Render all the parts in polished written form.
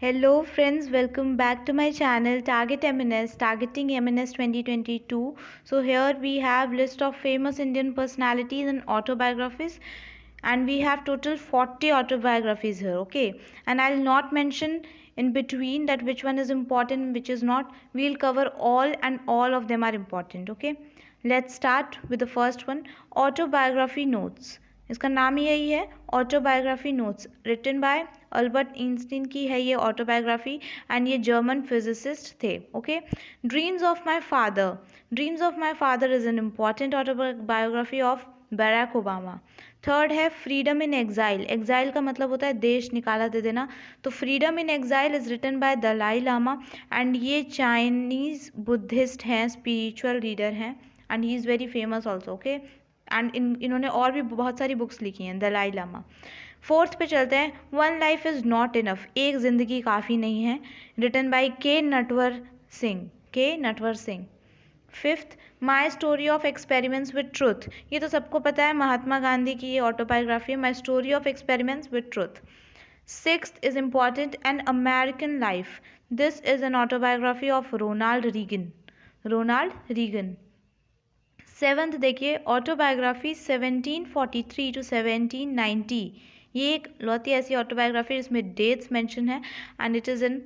Hello friends, welcome back to my channel Target MNS, Targeting MNS 2022. So here we have list of famous Indian personalities and autobiographies, and we have total 40 autobiographies here, okay? And I'll not mention in between that which one is important and which is not. We'll cover all and all of them are important, okay? Let's start with the first one, autobiography notes. इसका नाम ही यही है, autobiography notes, written by Albert Einstein की है ये autobiography, and ये German physicist थे, okay. Dreams of my father, dreams of my father is an important autobiography of Barack Obama. Third है फ्रीडम इन एग्जाइल, एग्जाइल का मतलब होता है देश निकाला दे देना, तो freedom in exile is written by Dalai Lama, and ये चाइनीज बुद्धिस्ट हैं, स्पिरिचुअल लीडर हैं, and he is very famous also, okay. And इन्होंने और भी बहुत सारी बुक्स लिखी हैं, दलाई लामा। फोर्थ पे चलते हैं, one life is not enough, एक ज़िंदगी काफ़ी नहीं है, रिटन बाय के Natwar Singh. Fifth, my story of experiments with truth, ये तो सबको पता है, महात्मा गांधी की ये ऑटोबायोग्राफी है, my story of experiments with truth. Sixth is important, an American life, this is an autobiography of Ronald Reagan. Seventh देखिए, ऑटोबायोग्राफी 1743 टू 1790, ये एक लौती ऐसी ऑटोबायोग्राफी जिसमें डेट्स मेंशन है, and it is in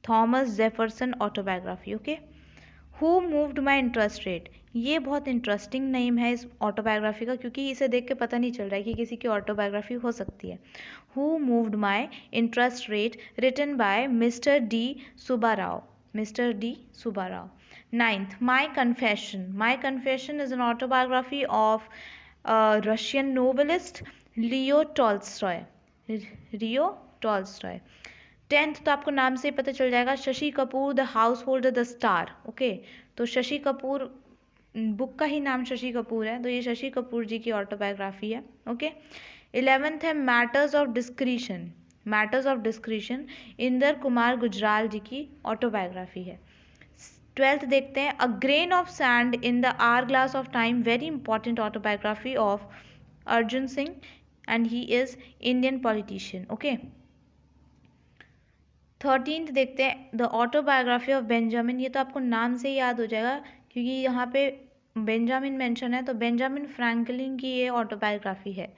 Thomas Jefferson autobiography, okay. Who moved my interest rate, ये बहुत interesting name है इस ऑटोबायोग्राफी का, क्योंकि इसे देख के पता नहीं चल रहा है कि किसी की ऑटोबायोग्राफी हो सकती है। Who moved my interest rate, written by mister D Subbarao. Ninth, My Confession is an autobiography of Russian novelist Leo Tolstoy. Tenth तो आपको नाम से ही पता चल जाएगा, Shashi Kapoor, the house holder, the star, okay. तो शशि कपूर, बुक का ही नाम शशि कपूर है, तो ये शशि कपूर जी की ऑटोबायोग्राफी है, ओके। 11th है matters of discretion, Inder Kumar Gujral ji की ऑटोबायोग्राफी है। 12th देखते हैं, a grain of sand in the hour glass of time, very important autobiography of Arjun Singh, and he is Indian politician, okay. 13th देखते हैं, द ऑटोबायोग्राफी ऑफ बेंजामिन, ये तो आपको नाम से ही याद हो जाएगा क्योंकि यहाँ पे बेंजामिन मेंशन है, तो बेंजामिन फ्रैंकलिन की ये ऑटोबायोग्राफी है।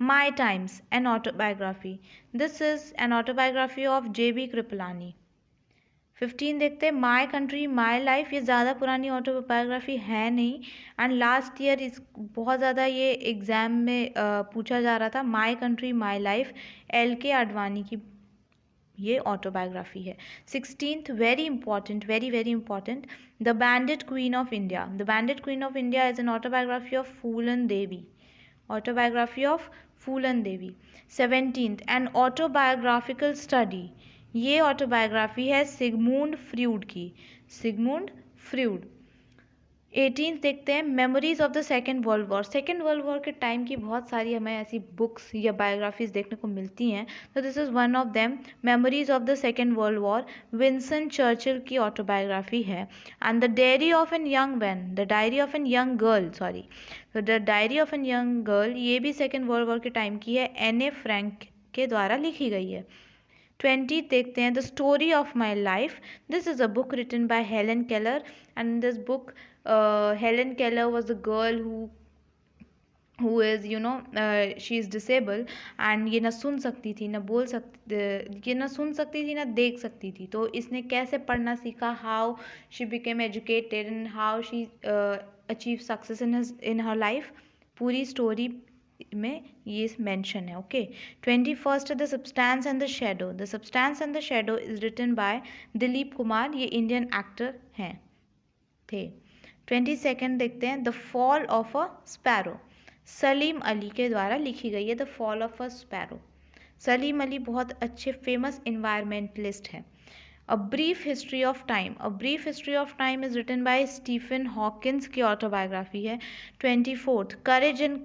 माई times, an autobiography, this is an autobiography of JB. Kripalani. 15 देखते हैं, माई कंट्री माई लाइफ, ये ज़्यादा पुरानी ऑटोबायोग्राफी है नहीं, एंड लास्ट ईयर इस बहुत ज़्यादा ये एग्ज़ाम में पूछा जा रहा था। My country my life, L.K. Advani की ये ऑटोबायोग्राफी है। 16th, very important, the bandit queen of India is an autobiography of Phoolan Devi. 17th, an autobiographical study, ये ऑटोबायोग्राफी है सिगमुंड फ्रूड। 18th देखते हैं, memories of the second world war के time की बहुत सारी हमें ऐसी बुक्स या बायोग्राफीज देखने को मिलती हैं, तो this is one of them, memories of the second world war, Winston Churchill की ऑटोबायोग्राफी है। And the diary of an young girl, ये भी सेकेंड वर्ल्ड वॉर के टाइम की है, N.A. फ्रैंक के द्वारा लिखी गई है। 20 देखते हैं, the story of my life, this is a book written by Helen Keller, and this book Helen Keller was a girl who is she is disabled, and ये ना सुन सकती थी ना बोल सकती, ये ना सुन सकती थी ना देख सकती थी, तो इसने कैसे पढ़ना सीखा, how she became educated and how she achieve success in her life, पूरी स्टोरी में ये मेंशन है, okay. 21st, the substance and the shadow is written by Dilip Kumar, ये इंडियन एक्टर हैं थे। 22nd देखते हैं, the fall of a sparrow, Salim Ali के द्वारा लिखी गई है, the fall of a sparrow. Salim Ali बहुत अच्छे फेमस इन्वायरमेंटलिस्ट हैं। A brief history of time is written by Stephen Hawkins की ऑटोबायोग्राफी है। 24th, करेज एंड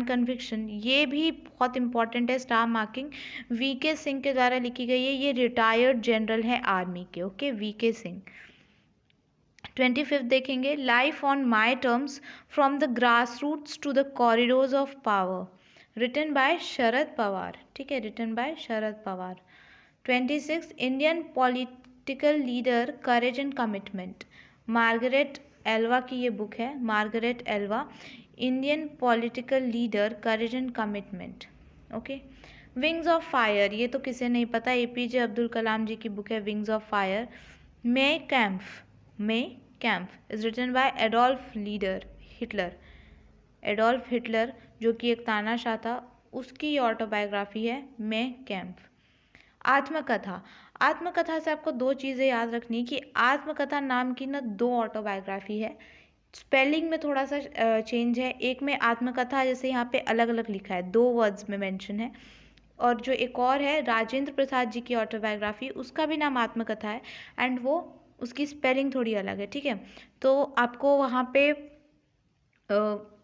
कन्विक्शन, ये भी बहुत इंपॉर्टेंट है, स्टार मार्किंग, वी.के. सिंह के द्वारा लिखी गई है, ये रिटायर्ड जनरल है आर्मी के, ओके, वी.के. सिंह। 25th देखेंगे, life on my terms, from the grass roots to the corridors of power, written by Sharad Pawar, ठीक है, written by Sharad Pawar. 26 Indian political leader courage and commitment, Margaret Alva की ये बुक है, Margaret Alva, Indian political leader courage and commitment. Okay, wings of fire, ये तो किसे नहीं पता, एपीजे अब्दुल कलाम जी की बुक है wings of fire. Mein Kampf is written by Adolf Hitler, Adolf Hitler जो कि एक तानाशाह था, उसकी ऑटोबायोग्राफी है मे कैंप। आत्मकथा, आत्मकथा से आपको दो चीज़ें याद रखनी कि आत्मकथा नाम की ना दो ऑटोबायोग्राफी है, स्पेलिंग में थोड़ा सा चेंज है, एक में आत्मकथा जैसे यहाँ पे अलग अलग लिखा है, दो वर्ड्स में मेंशन है, और जो एक और है राजेंद्र प्रसाद जी की ऑटोबायोग्राफी, उसका भी नाम आत्मकथा है एंड वो उसकी स्पेलिंग थोड़ी अलग है, ठीक है। तो आपको वहाँ पे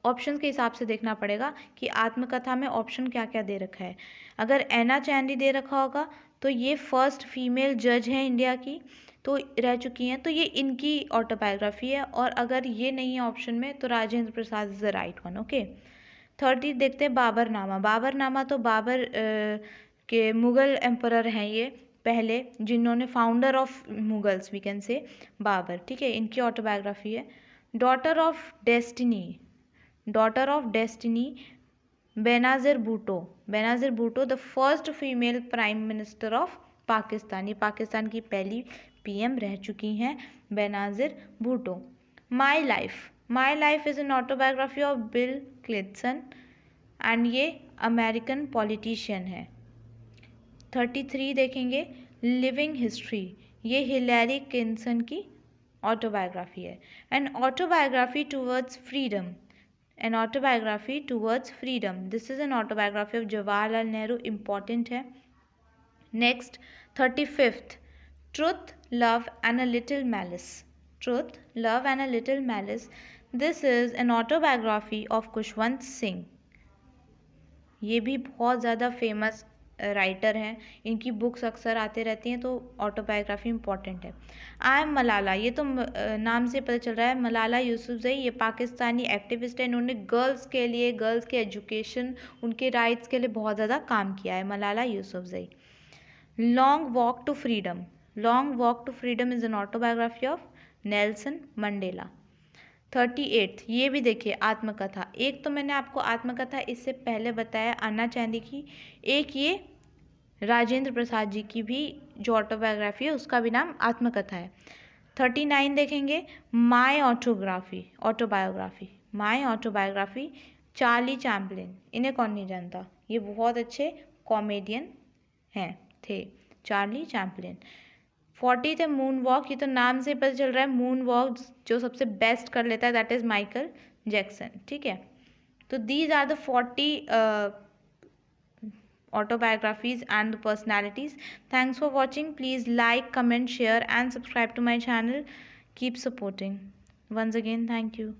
ऑप्शन के हिसाब से देखना पड़ेगा कि आत्मकथा में ऑप्शन क्या क्या दे रखा है। अगर एना चैंडी दे रखा होगा तो ये फर्स्ट फीमेल जज हैं इंडिया की, तो रह चुकी हैं, तो ये इनकी ऑटोबायोग्राफी है, और अगर ये नहीं है ऑप्शन में तो Rajendra Prasad is the right one. Okay, 30 देखते हैं बाबरनामा। बाबरनामा तो बाबर के मुग़ल एम्परर हैं ये पहले, जिन्होंने founder of Mughals we can say Babar, ठीक है, इनकी ऑटोबायोग्राफी है। Daughter of destiny, daughter of destiny, Benazir Bhutto, Benazir Bhutto the first female prime minister of Pakistan, ये पाकिस्तान की पहली पीएम रह चुकी हैं Benazir Bhutto. My life is an autobiography of Bill Clinton and ये अमेरिकन पॉलिटिशियन है। 33 देखेंगे लिविंग हिस्ट्री, ये हिलैरी क्लिंटन की ऑटोबायोग्राफी है। An autobiography towards freedom, N autobiography towards freedom, this is an autobiography of Jawaharlal Nehru, important है। Next 35th, truth love and a little malice, truth love and a little malice, this is an autobiography of Khushwant Singh, ये भी बहुत ज़्यादा famous writer हैं, इनकी books अक्सर आते रहती हैं, तो ऑटोबायोग्राफी इंपॉर्टेंट है। आई एम मलाला, ये तो नाम से पता चल रहा है, मलाला यूसुफजई, ये पाकिस्तानी एक्टिविस्ट है, इन्होंने गर्ल्स के लिए, गर्ल्स के एजुकेशन, उनके राइट्स के लिए बहुत ज़्यादा काम किया है, Malala Yousafzai. Long walk to freedom, long walk to freedom is an autobiography of Nelson Mandela. 38, ये भी देखिए आत्मकथा, एक तो मैंने आपको आत्मकथा इससे पहले बताया अन्ना चांदी की, एक ये राजेंद्र प्रसाद जी की भी जो ऑटोबायोग्राफी है उसका भी नाम आत्मकथा है। 39 देखेंगे my autobiography, my autobiography, Charlie Chaplin, इन्हें कौन नहीं जानता, ये बहुत अच्छे कॉमेडियन हैं थे, चार्ली चैपलिन। 40 है मून वॉक, ये तो नाम से पता चल रहा है मून वॉक जो सबसे बेस्ट कर लेता है दैट इज़ माइकल जैक्सन, ठीक है। तो these are the 40 autobiographies and the personalities. Thanks for watching. Please like, comment, share and subscribe to my channel. Keep supporting. Once again, thank you.